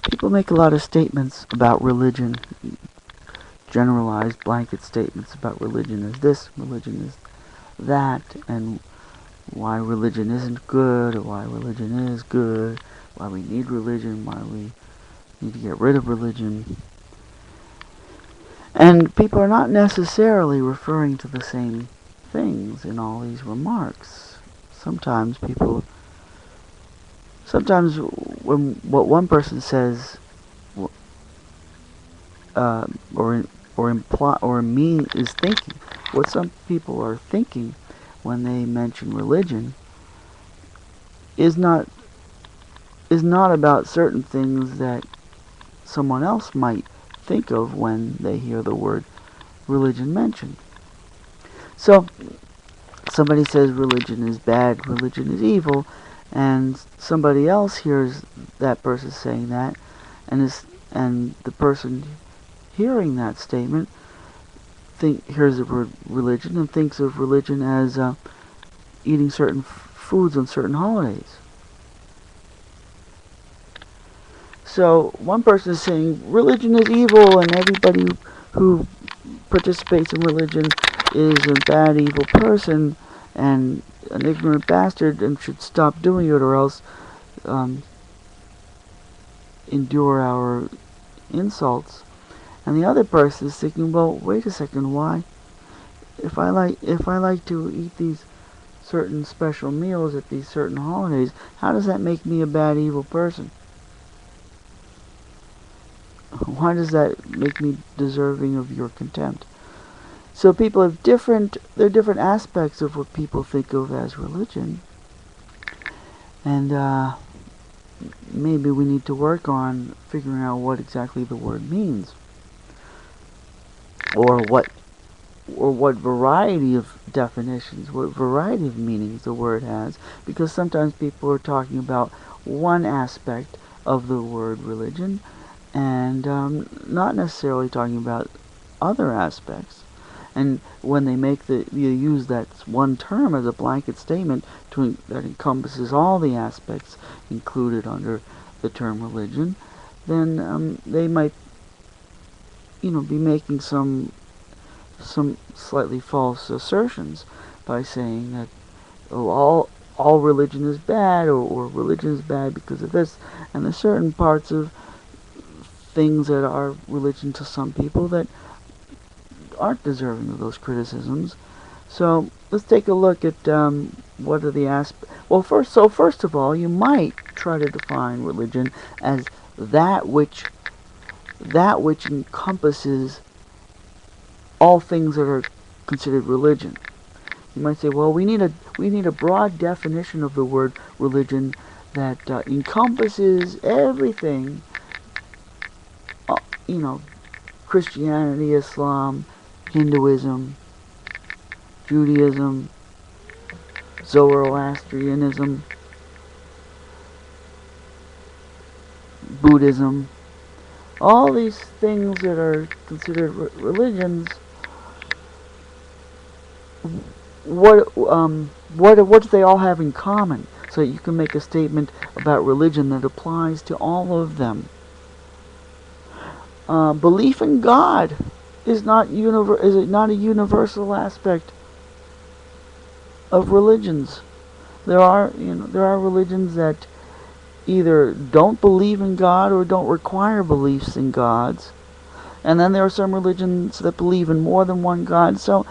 People make a lot of statements about religion, generalized blanket statements about religion is this, religion is that, and why religion isn't good, or why religion is good, why we need religion, why we need to get rid of religion. And people are not necessarily referring to the same things in all these remarks. Sometimes when what one person says or imply or mean is thinking, what some people are thinking when they mention religion is not about certain things that someone else might think of when they hear the word religion mentioned. So somebody says religion is bad, religion is evil, and somebody else hears that person saying that, and the person hearing that statement hears the word religion and thinks of religion as eating certain foods on certain holidays. So one person is saying religion is evil and everybody who participates in religion is a bad, evil person and an ignorant bastard and should stop doing it or else endure our insults. And the other person is thinking, well, wait a second, why? If I like to eat these certain special meals at these certain holidays, how does that make me a bad, evil person? Why does that make me deserving of your contempt? So people have there are different aspects of what people think of as religion. And maybe we need to work on figuring out what exactly the word means. Or what variety of definitions, what variety of meanings the word has. Because sometimes people are talking about one aspect of the word religion and not necessarily talking about other aspects. And when they use that one term as a blanket statement that encompasses all the aspects included under the term religion, then they might, be making some slightly false assertions by saying that all religion is bad or religion is bad because of this, and there's certain parts of things that are religion to some people that aren't deserving of those criticisms. So let's take a look at what are the aspects. Well, first of all, you might try to define religion as that which encompasses all things that are considered religion. You might say, well, we need a broad definition of the word religion that encompasses everything. Christianity, Islam, Hinduism, Judaism, Zoroastrianism, Buddhism, all these things that are considered religions. What do they all have in common? So you can make a statement about religion that applies to all of them. Belief in God is not a universal aspect of religions. There are religions that either don't believe in God or don't require beliefs in gods, and then there are some religions that believe in more than one God. So,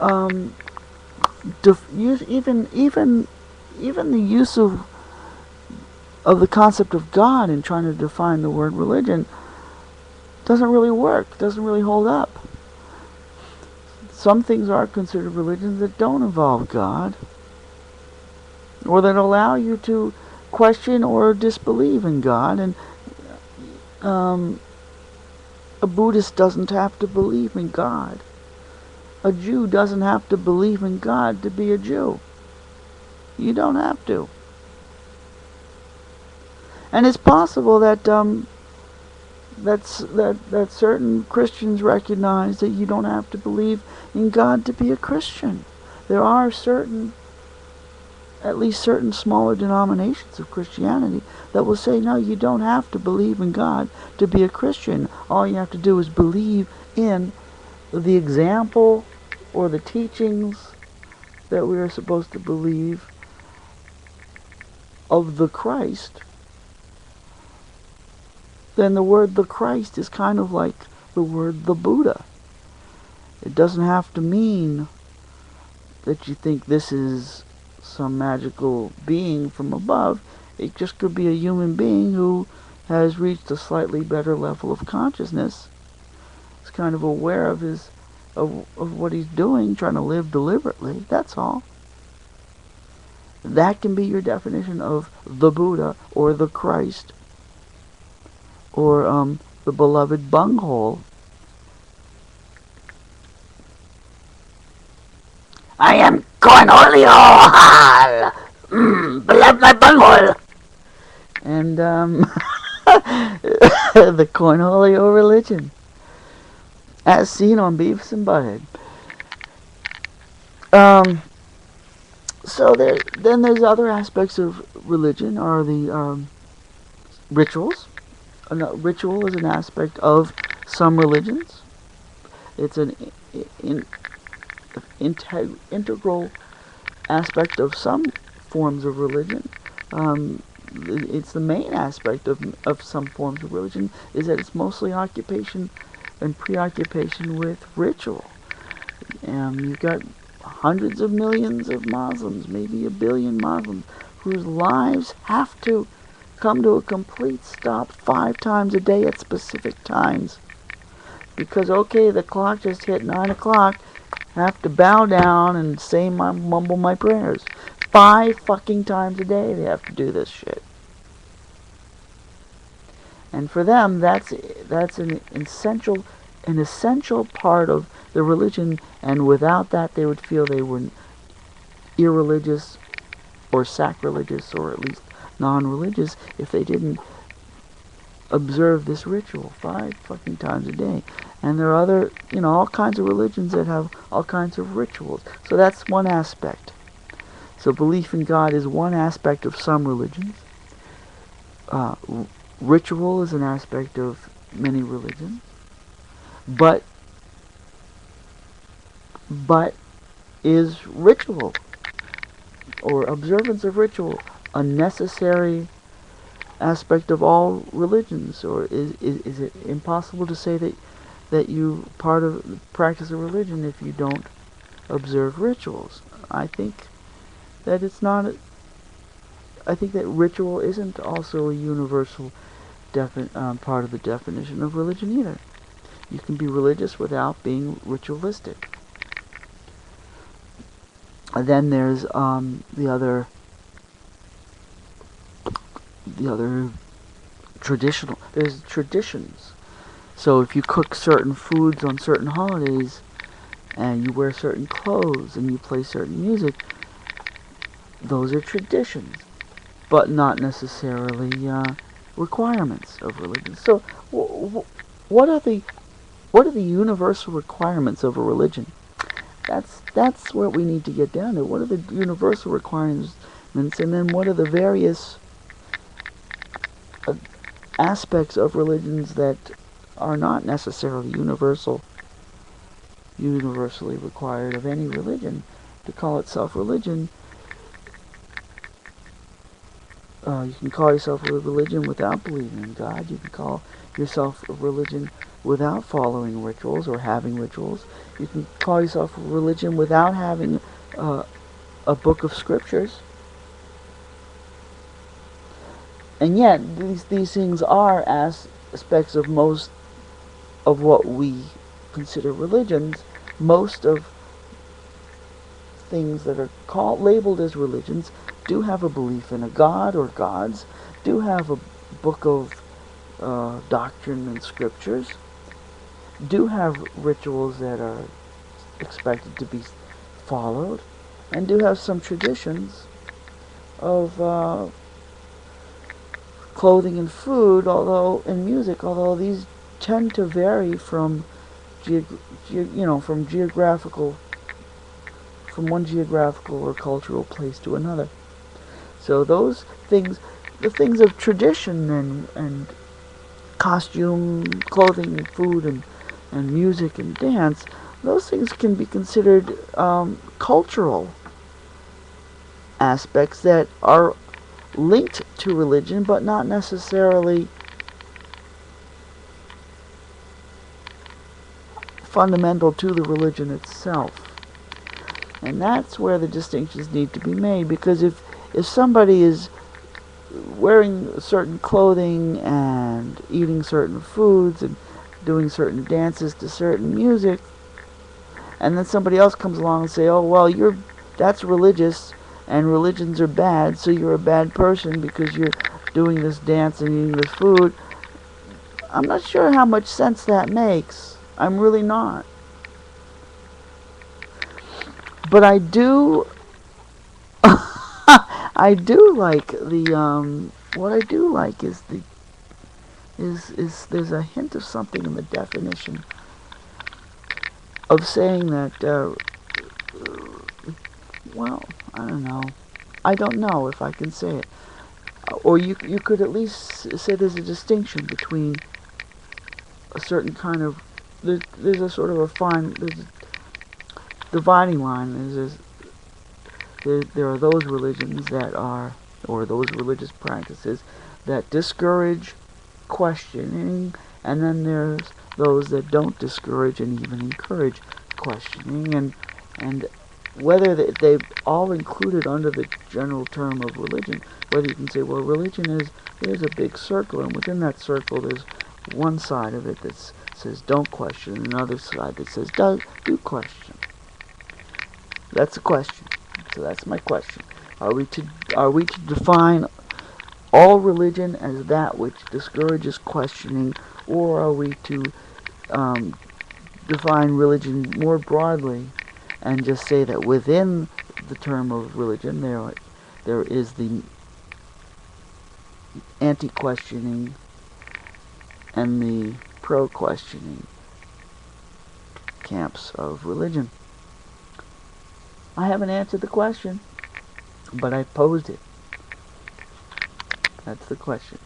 even the use of the concept of God in trying to define the word religion doesn't really work, doesn't really hold up. Some things are considered religions that don't involve God, or that allow you to question or disbelieve in God, and a Buddhist doesn't have to believe in God. A Jew doesn't have to believe in God to be a Jew. You don't have to. And it's possible that that certain Christians recognize that you don't have to believe in God to be a Christian. There are certain at least certain smaller denominations of Christianity that will say, no, you don't have to believe in God to be a Christian. All you have to do is believe in the example or the teachings that we are supposed to believe of the Christ. Then the word the Christ is kind of like the word the Buddha. It doesn't have to mean that you think this is some magical being from above. It just could be a human being who has reached a slightly better level of consciousness. He's kind of aware of of what he's doing, trying to live deliberately. That's all. That can be your definition of the Buddha or the Christ or the beloved bunghole. I am Cornholio! Beloved my bunghole! And the Cornholio religion, as seen on Beavis and Butthead. So then there's other aspects of religion, are the rituals. Ritual is an aspect of some religions. It's an integral aspect of some forms of religion. It's the main aspect of some forms of religion, is that it's mostly occupation and preoccupation with ritual. You've got hundreds of millions of Muslims, maybe a billion Muslims, whose lives have to come to a complete stop 5 times a day at specific times. Because, okay, the clock just hit 9 o'clock, I have to bow down and mumble my prayers. 5 fucking times a day they have to do this shit. And for them, that's an essential part of the religion, and without that they would feel they were irreligious or sacrilegious or at least non-religious if they didn't observe this ritual 5 fucking times a day. And there are other, all kinds of religions that have all kinds of rituals. So that's one aspect. So belief in God is one aspect of some religions. Ritual is an aspect of many religions. But is ritual or observance of ritual a necessary aspect of all religions, or is it impossible to say that you part of practice a religion if you don't observe rituals? I think that it's not. I think that ritual isn't also a universal part of the definition of religion either. You can be religious without being ritualistic. And then there's the other traditional. There's traditions. So if you cook certain foods on certain holidays, and you wear certain clothes, and you play certain music, those are traditions, but not necessarily requirements of religion. So what are the universal requirements of a religion? That's what we need to get down to. What are the universal requirements, and then what are the various aspects of religions that are not necessarily universally required of any religion to call itself religion. You can call yourself a religion without believing in God. You can call yourself a religion without following rituals or having rituals. You can call yourself a religion without having a book of scriptures. And yet, these things are aspects of most of what we consider religions. Most of things that are labeled as religions do have a belief in a god or gods, do have a book of doctrine and scriptures, do have rituals that are expected to be followed, and do have some traditions of clothing and food, and music, although these tend to vary from from one geographical or cultural place to another. So those things, the things of tradition and costume, clothing, and food, and music and dance, those things can be considered cultural aspects that are linked to religion, but not necessarily fundamental to the religion itself. And that's where the distinctions need to be made, because if somebody is wearing certain clothing and eating certain foods and doing certain dances to certain music, and then somebody else comes along and say, "Oh, well, that's religious, and religions are bad, so you're a bad person because you're doing this dance and eating this food." I'm not sure how much sense that makes. I'm really not. But I do I do like what I do like is there's a hint of something in the definition of saying that well, I don't know. I don't know if I can say it. Or you could at least say there's a distinction between a certain kind of there's a sort of a fine there's a dividing line. There are those religions that are, or those religious practices that discourage questioning, and then there's those that don't discourage and even encourage questioning, and whether they all included under the general term of religion. Whether you can say, well, religion is, there's a big circle, and within that circle there's one side of it that says don't question, and another side that says do question. That's a question. So that's my question. Are we to define all religion as that which discourages questioning, or are we to um, define religion more broadly and just say that within the term of religion there is the anti-questioning and the pro-questioning camps of religion? I haven't answered the question, but I posed it. That's the question.